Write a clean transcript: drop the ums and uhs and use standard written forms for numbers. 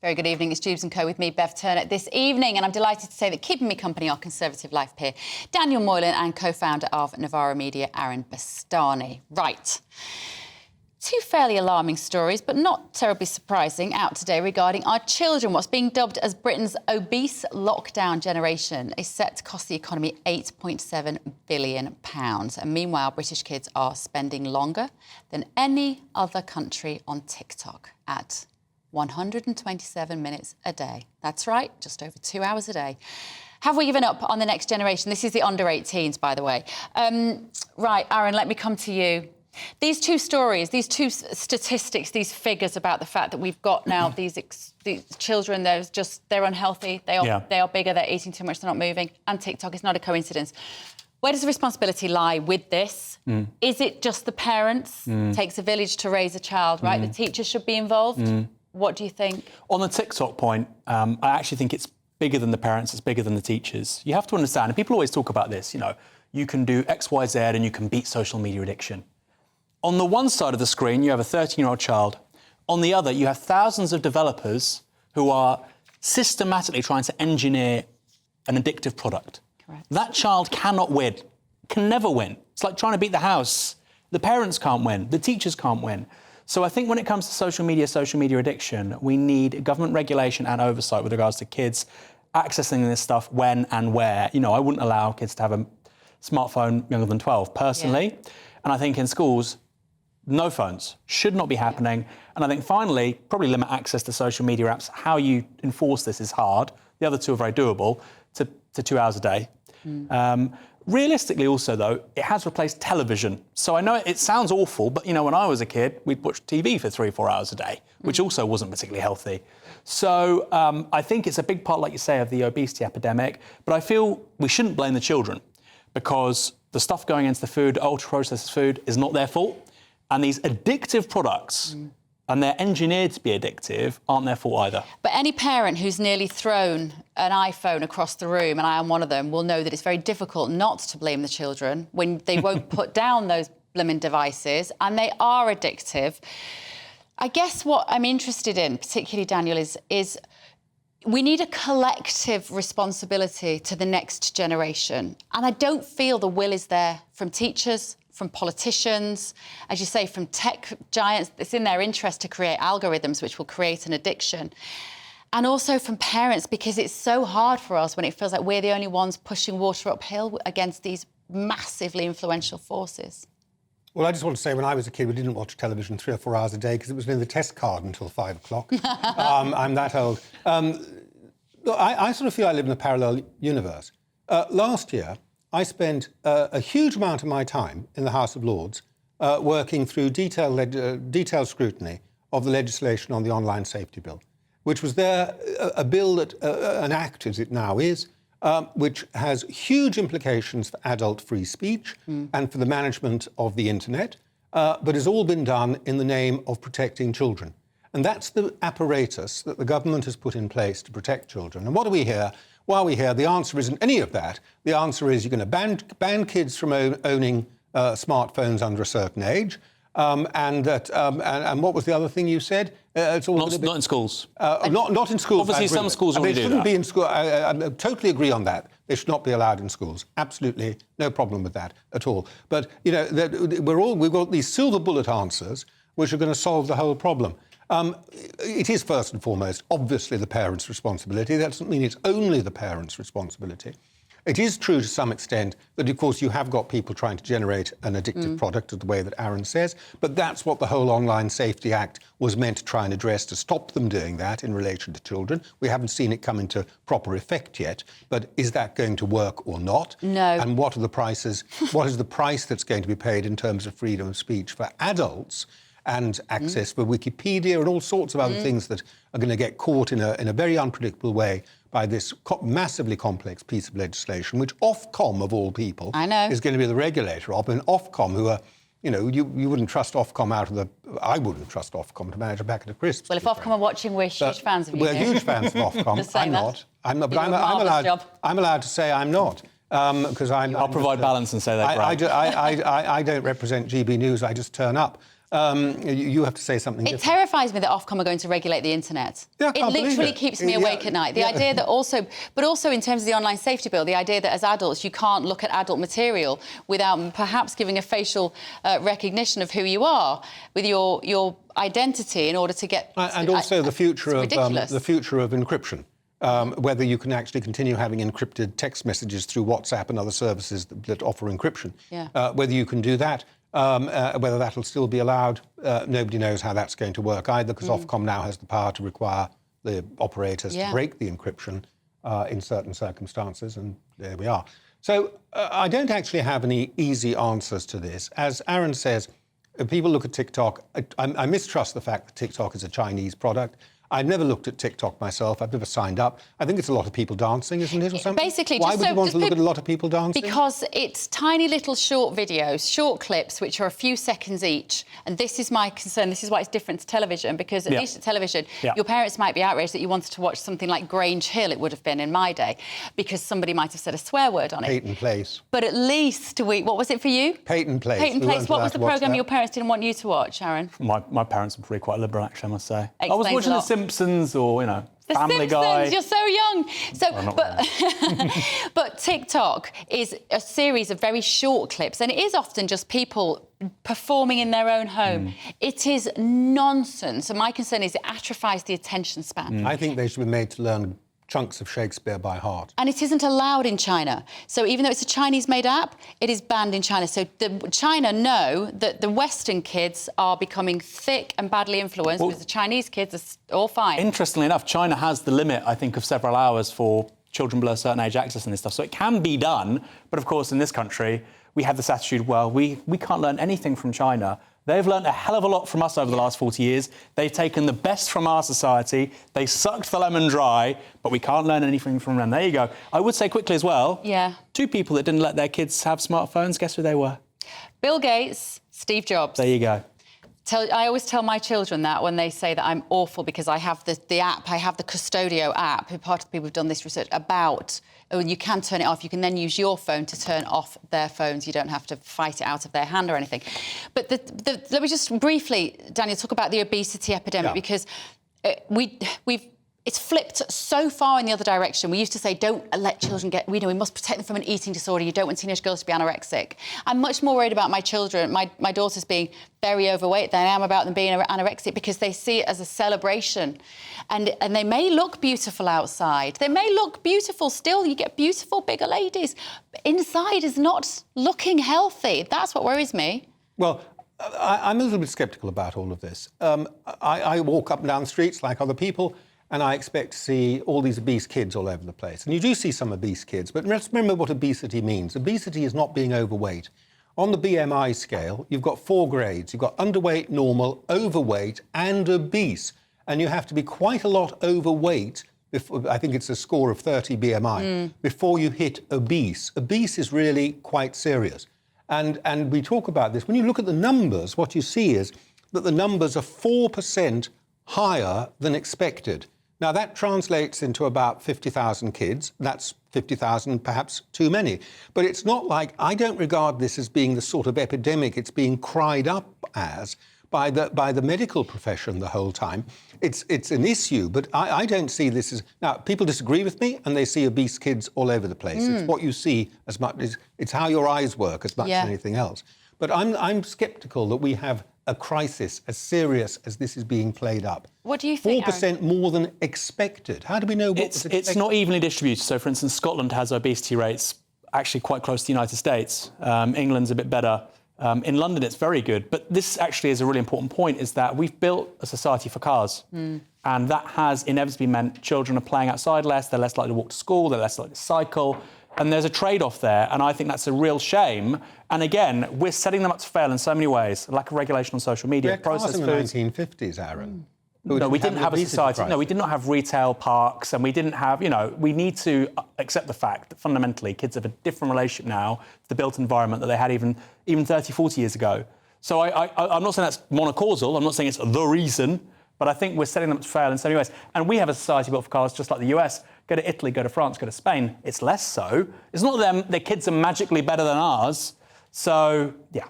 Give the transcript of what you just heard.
Very good evening. It's Jubes & Co with me, Bev Turner, this evening, and I'm delighted to say that keeping me company are Conservative Life peer Daniel Moylan and co-founder of Novara Media, Bastiani. Right. Two fairly alarming stories, but not terribly surprising, out today regarding our children. What's being dubbed as Britain's obese lockdown generation is set to cost the economy £8.7 billion. And meanwhile, British kids are spending longer than any other country on TikTok at 127 minutes a day. That's right, just over 2 hours a day. Have we given up on the next generation? This is the under 18s, by the way. Right, Aaron, let me come to you. These two stories, these two statistics, these figures about the fact that we've got now these children, they're unhealthy, they are bigger, they're eating too much, they're not moving, and TikTok is not a coincidence. Where does the responsibility lie with this? Is it just the parents? It takes a village to raise a child, right? The teachers should be involved. What do you think? On the TikTok point, I actually think it's bigger than the parents, it's bigger than the teachers. You have to understand, and people always talk about this, you know, you can do X, Y, Z and you can beat social media addiction. On the one side of the screen, you have a 13-year-old child. On the other, you have thousands of developers who are systematically trying to engineer an addictive product. Correct. That child cannot win, can never win. It's like trying to beat the house. The parents can't win, the teachers can't win. So I think when it comes to social media addiction, we need government regulation and oversight with regards to kids accessing this stuff when and where. You know, I wouldn't allow kids to have a smartphone younger than 12, personally. Yeah. And I think in schools, no phones should not be happening. And I think finally, probably limit access to social media apps. How you enforce this is hard. The other two are very doable, to 2 hours a day. Realistically also, though, it has replaced television. So I know it sounds awful, but, you know, when I was a kid, we'd watch TV for 3 or 4 hours a day, which also wasn't particularly healthy. So I think it's a big part, like you say, of the obesity epidemic. But I feel we shouldn't blame the children because the stuff going into the food, ultra-processed food, is not their fault. And these addictive products, and they're engineered to be addictive, aren't their fault either. But any parent who's nearly thrown an iPhone across the room, and I am one of them, will know that it's very difficult not to blame the children when they won't put down those blooming devices, and they are addictive. I guess what I'm interested in, particularly, Daniel, is we need a collective responsibility to the next generation. And I don't feel the will is there from teachers, from politicians, as you say, from tech giants. It's in their interest to create algorithms which will create an addiction. And also from parents, because it's so hard for us when it feels like we're the only ones pushing water uphill against these massively influential forces. Well, I just want to say, when I was a kid, we didn't watch television 3 or 4 hours a day because it was in the test card until 5 o'clock. I'm that old. Look, I sort of feel I live in a parallel universe. Last year, I spent a huge amount of my time in the House of Lords working through detailed scrutiny of the legislation on the online safety bill, which was a bill that, an act as it now is, which has huge implications for adult free speech and for the management of the internet, but has all been done in the name of protecting children. And that's the apparatus that the government has put in place to protect children. And what do we hear? While we hear the answer isn't any of that, the answer is you're going to ban kids from owning smartphones under a certain age. And what was the other thing you said? It's all not in schools. Not in schools. Obviously, some schools already do that. They shouldn't be in school. I totally agree on that. They should not be allowed in schools. Absolutely no problem with that at all. But, you know, we've got these silver bullet answers which are going to solve the whole problem. It is first and foremost, obviously, the parents' responsibility. That doesn't mean it's only the parents' responsibility. It is true to some extent that, of course, you have got people trying to generate an addictive product the way that Aaron says, but that's what the whole Online Safety Act was meant to try and address, to stop them doing that in relation to children. We haven't seen it come into proper effect yet, but is that going to work or not? No. And what are the prices? What is the price that's going to be paid in terms of freedom of speech for adults and access for Wikipedia and all sorts of other things that are going to get caught in a very unpredictable way by this massively complex piece of legislation, which Ofcom, of all people, is going to be the regulator of. And Ofcom, who are, you know, you wouldn't trust Ofcom I wouldn't trust Ofcom to manage a packet of crisps. Well, if Ofcom are watching, we're huge fans of you. We're huge fans of Ofcom. I'm not. I'm allowed to say I'm not. Because I'll provide balance and say that. I don't represent GBNews. I just turn up. You have to say something It different. terrifies me that Ofcom are going to regulate the internet. Yeah, I It can't believe literally it. keeps me awake at night. The idea that but also in terms of the online safety bill, the idea that as adults you can't look at adult material without perhaps giving a facial recognition of who you are with your identity in order to get... And also the future of encryption. Whether you can actually continue having encrypted text messages through WhatsApp and other services that offer encryption. Yeah. Whether you can do that, whether that'll still be allowed, nobody knows how that's going to work either, because Ofcom now has the power to require the operators to break the encryption in certain circumstances, and there we are. So I don't actually have any easy answers to this. As Aaron says, people look at TikTok. I mistrust the fact that TikTok is a Chinese product. I've never looked at TikTok myself. I've never signed up. I think it's a lot of people dancing, isn't it, or something? Basically, why would you want to look at a lot of people dancing? Because it's tiny little short videos, short clips, which are a few seconds each. And this is my concern. This is why it's different to television, because at least at television, your parents might be outraged that you wanted to watch something like Grange Hill, it would have been in my day, because somebody might have said a swear word on it. Peyton Place. But at least what was it for you? Peyton Place. Peyton Place. What was the programme your parents didn't want you to watch, Aaron? My parents were pretty quite liberal, actually, I must say. Explains I was watching a The lot. Simpsons or, The Family Simpsons, Guy. you're so young. So, Well, but TikTok is a series of very short clips, and it is often just people performing in their own home. It is nonsense, and my concern is it atrophies the attention span. I think they should be made to learn chunks of Shakespeare by heart. And it isn't allowed in China. So even though it's a Chinese-made app, it is banned in China. So China know that the Western kids are becoming thick and badly influenced, because the Chinese kids are all fine. Interestingly enough, China has the limit, I think, of several hours for children below a certain age accessing this stuff. So it can be done. But, of course, in this country, we have this attitude, well, we can't learn anything from China. They've learned a hell of a lot from us over the last 40 years. They've taken the best from our society. They sucked the lemon dry, but we can't learn anything from them. There you go. I would say quickly as well, two people that didn't let their kids have smartphones, guess who they were? Bill Gates, Steve Jobs. There you go. I always tell my children that when they say that I'm awful because I have the app, I have the Custodio app, who part of the people who've done this research about, you can turn it off. You can then use your phone to turn off their phones. You don't have to fight it out of their hand or anything. But let me just briefly, Daniel, talk about the obesity epidemic, because it's flipped so far in the other direction. We used to say, don't let children get... we must protect them from an eating disorder. You don't want teenage girls to be anorexic. I'm much more worried about my children, my daughters being very overweight than I am about them being anorexic, because they see it as a celebration. And they may look beautiful outside. They may look beautiful still. You get beautiful, bigger ladies. But inside is not looking healthy. That's what worries me. Well, I'm a little bit sceptical about all of this. I walk up and down streets like other people, and I expect to see all these obese kids all over the place. And you do see some obese kids, but let's remember what obesity means. Obesity is not being overweight. On the BMI scale, you've got 4 grades. You've got underweight, normal, overweight, and obese. And you have to be quite a lot overweight, I think it's a score of 30 BMI, before you hit obese. Obese is really quite serious. And we talk about this. When you look at the numbers, what you see is that the numbers are 4% higher than expected. Now, that translates into about 50,000 kids. That's 50,000, perhaps too many. But it's not like... I don't regard this as being the sort of epidemic it's being cried up as by the medical profession the whole time. It's an issue, but I don't see this as... Now, people disagree with me, and they see obese kids all over the place. It's what you see as much as... It's how your eyes work as much as anything else. But I'm sceptical that we have a crisis as serious as this is being played up. What do you think, 4% more than expected. How do we know what was expected? It's not evenly distributed. So, for instance, Scotland has obesity rates actually quite close to the United States. England's a bit better. In London, it's very good. But this actually is a really important point, is that we've built a society for cars. And that has inevitably meant children are playing outside less, they're less likely to walk to school, they're less likely to cycle. And there's a trade-off there, and I think that's a real shame. And again, we're setting them up to fail in so many ways. Lack of regulation on social media, processed foods. In the 1950s, Aaron. No, we didn't have a society. No, we did not have retail parks, and we didn't have, we need to accept the fact that fundamentally kids have a different relationship now to the built environment that they had even 30, 40 years ago. So I'm not saying that's monocausal, I'm not saying it's the reason, but I think we're setting them up to fail in so many ways. And we have a society built for cars just like the US. Go to Italy, go to France, go to Spain. It's less so. It's not that their kids are magically better than ours. So, yeah.